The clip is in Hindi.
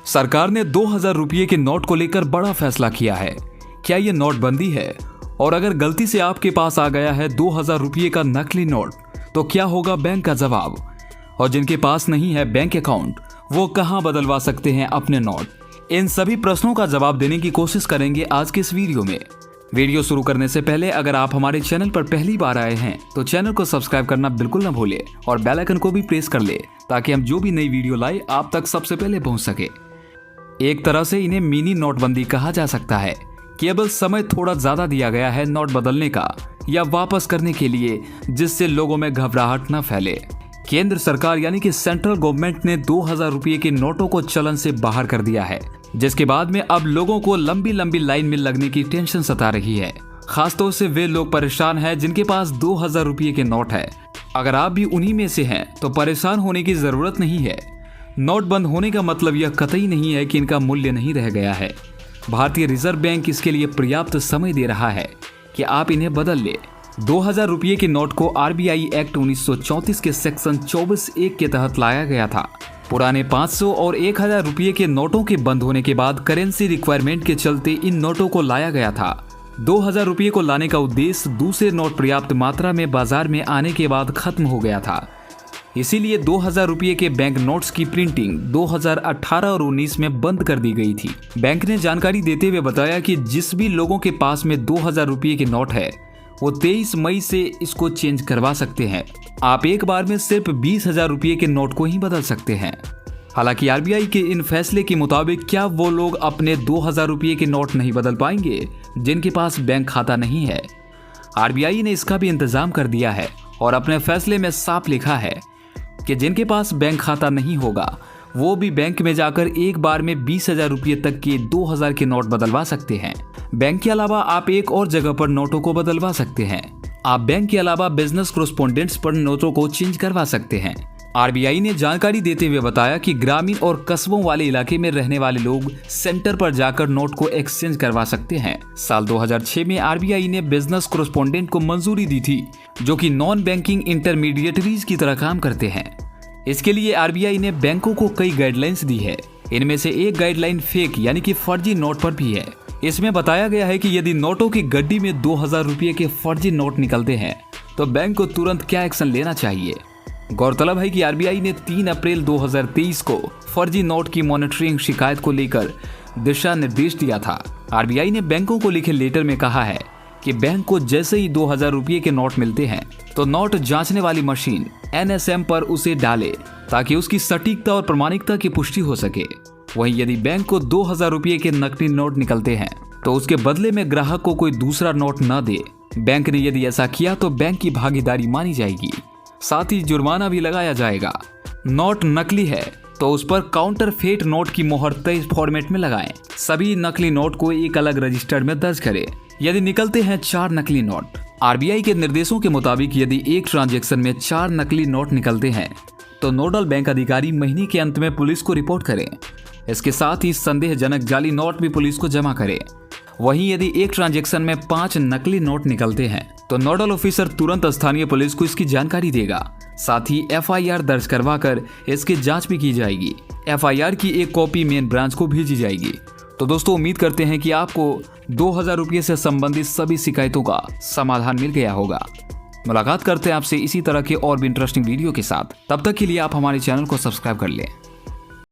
सरकार ने 2000 रुपये के नोट को लेकर बड़ा फैसला किया है। क्या ये नोटबंदी है? और अगर गलती से आपके पास आ गया है 2000 रुपये का नकली नोट, तो क्या होगा बैंक का जवाब? और जिनके पास नहीं है बैंक अकाउंट, वो कहां बदलवा सकते हैं अपने नोट? इन सभी प्रश्नों का जवाब देने की कोशिश करेंगे आज के इस वीडियो में। वीडियो शुरू करने से पहले अगर आप हमारे चैनल पर पहली बार आए हैं तो चैनल को सब्सक्राइब करना बिल्कुल न भूले और बेल आइकन को भी प्रेस कर ले, ताकि हम जो भी नई वीडियो लाए आप तक सबसे पहले पहुंच सके। एक तरह से इन्हें मिनी नोटबंदी कहा जा सकता है। केवल समय थोड़ा ज्यादा दिया गया है नोट बदलने का या वापस करने के लिए, जिससे लोगों में घबराहट न फैले। केंद्र सरकार यानी कि सेंट्रल गवर्नमेंट ने 2000 रुपये के नोटों को चलन से बाहर कर दिया है, जिसके बाद में अब लोगों को लंबी लंबी लाइन में लगने की टेंशन सता रही है। खासतौर से वे लोग परेशान हैं जिनके पास 2000 रुपये के नोट है। अगर आप भी उन्हीं में से हैं तो परेशान होने की जरूरत नहीं है। नोट बंद होने का मतलब यह कतई नहीं है कि इनका मूल्य नहीं रह गया है। भारतीय रिजर्व बैंक इसके लिए पर्याप्त समय दे रहा है कि आप इन्हें बदल ले। 2000 रुपये के नोट को आरबीआई एक्ट 1934 के सेक्शन 24(1) के तहत लाया गया था। पुराने 500 और 1000 रुपये के नोटों के बंद होने के बाद करेंसी रिक्वायरमेंट के चलते इन नोटों को लाया गया था। 2000 रुपये को लाने का उद्देश्य दूसरे नोट पर्याप्त मात्रा में बाजार में आने के बाद खत्म हो गया था। इसीलिए 2000 रुपये के बैंक नोट्स की प्रिंटिंग 2018 और 19 में बंद कर दी गई थी। बैंक ने जानकारी देते हुए बताया कि जिस भी लोगों के पास में 2000 रुपये के नोट है, वो 23 मई से इसको चेंज करवा सकते हैं। आप एक बार में सिर्फ 20,000 रुपये के नोट को ही बदल सकते हैं। हालांकि आरबीआई के इन फैसले के मुताबिक क्या वो लोग अपने 2000 रुपये के नोट नहीं बदल पाएंगे जिनके पास बैंक खाता नहीं है? आरबीआई ने इसका भी इंतजाम कर दिया है और अपने फैसले में साफ लिखा है कि जिनके पास बैंक खाता नहीं होगा वो भी बैंक में जाकर एक बार में 20,000 रुपये तक के 2000 के नोट बदलवा सकते हैं। बैंक के अलावा आप एक और जगह पर नोटों को बदलवा सकते हैं। आप बैंक के अलावा बिजनेस कॉरेस्पोंडेंट्स पर नोटों को चेंज करवा सकते हैं। आरबीआई ने जानकारी देते हुए बताया कि ग्रामीण और कस्बों वाले इलाके में रहने वाले लोग सेंटर पर जाकर नोट को एक्सचेंज करवा सकते हैं। साल 2006 में आरबीआई ने बिजनेस कॉरेस्पोंडेंट को मंजूरी दी थी, जो कि नॉन बैंकिंग इंटरमीडिएटरीज की तरह काम करते हैं। इसके लिए आरबीआई ने बैंकों को कई गाइडलाइंस दी है। इनमें से एक गाइडलाइन फेक यानी कि फर्जी नोट पर भी है। इसमें बताया गया है कि यदि नोटों की गड्डी में 2000 रुपये के फर्जी नोट निकलते हैं तो बैंक को तुरंत क्या एक्शन लेना चाहिए। गौरतलब है कि आरबीआई ने 3 अप्रैल 2023 को फर्जी नोट की मॉनिटरिंग शिकायत को लेकर दिशा निर्देश दिया था। आरबीआई ने बैंकों को लिखे लेटर में कहा है कि बैंक को जैसे ही 2000 रुपये के नोट मिलते हैं तो नोट जांचने वाली मशीन एनएसएम पर उसे डाले, ताकि उसकी सटीकता और प्रामाणिकता की पुष्टि हो सके। वहीं यदि बैंक को 2000 रुपये के नकली नोट निकलते हैं तो उसके बदले में ग्राहक को कोई दूसरा नोट न दे। बैंक ने यदि ऐसा किया तो बैंक की भागीदारी मानी जाएगी, साथ ही जुर्माना भी लगाया जाएगा। नोट नकली है तो उस पर काउंटरफेट नोट की मोहर तय फॉर्मेट में लगाएं। सभी नकली नोट को एक अलग रजिस्टर में दर्ज करें। यदि निकलते हैं 4 नकली नोट, आरबीआई के निर्देशों के मुताबिक यदि एक ट्रांजैक्शन में 4 नकली नोट निकलते हैं तो नोडल बैंक अधिकारी महीने के अंत में पुलिस को रिपोर्ट करें। इसके साथ ही संदेहजनक जाली नोट भी पुलिस को जमा करें। वहीं यदि एक ट्रांजैक्शन में 5 नकली नोट निकलते हैं तो नोडल ऑफिसर तुरंत स्थानीय पुलिस को इसकी जानकारी देगा। साथ ही एफआईआर दर्ज करवाकर इसकी जांच भी की जाएगी। एफआईआर की एक कॉपी मेन ब्रांच को भेजी जाएगी। तो दोस्तों, उम्मीद करते हैं कि आपको 2000 रुपये से संबंधित सभी शिकायतों का समाधान मिल गया होगा। मुलाकात करते हैं आपसे इसी तरह के और भी इंटरेस्टिंग वीडियो के साथ। तब तक के लिए आप हमारे चैनल को सब्सक्राइब कर लें।